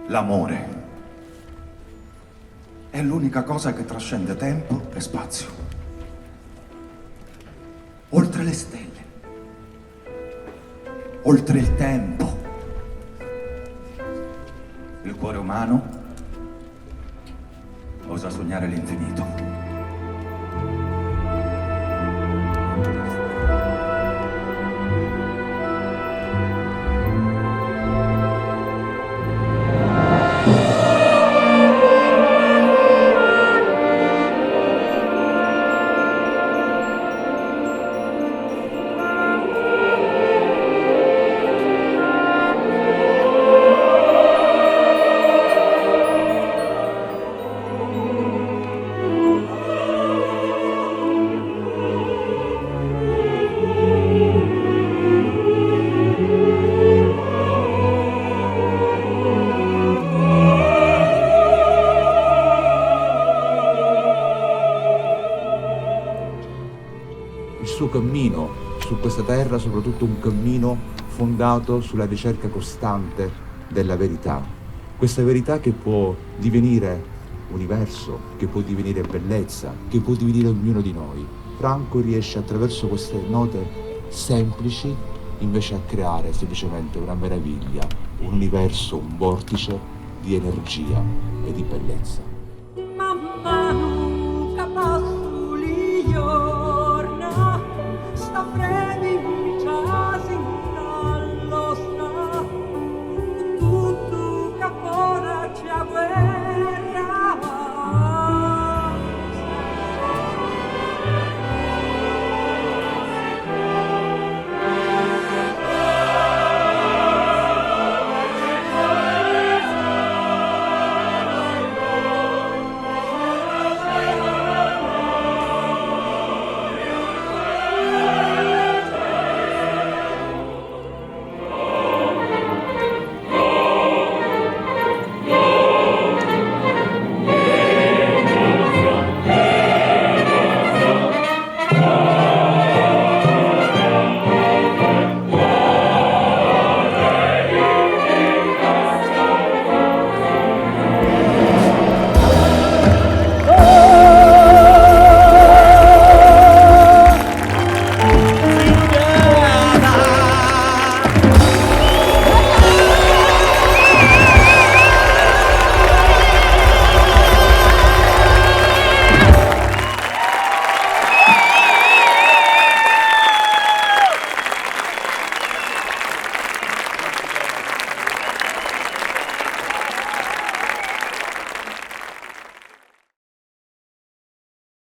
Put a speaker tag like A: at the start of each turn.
A: L'amore è l'unica cosa che trascende tempo e spazio. Oltre le stelle, oltre il tempo. Il cuore umano osa sognare l'infinito.
B: Il suo cammino su questa terra, soprattutto un cammino fondato sulla ricerca costante della verità. Questa verità che può divenire universo, che può divenire bellezza, che può divenire ognuno di noi. Franco riesce attraverso queste note semplici invece a creare semplicemente una meraviglia, un universo, un vortice di energia e di bellezza.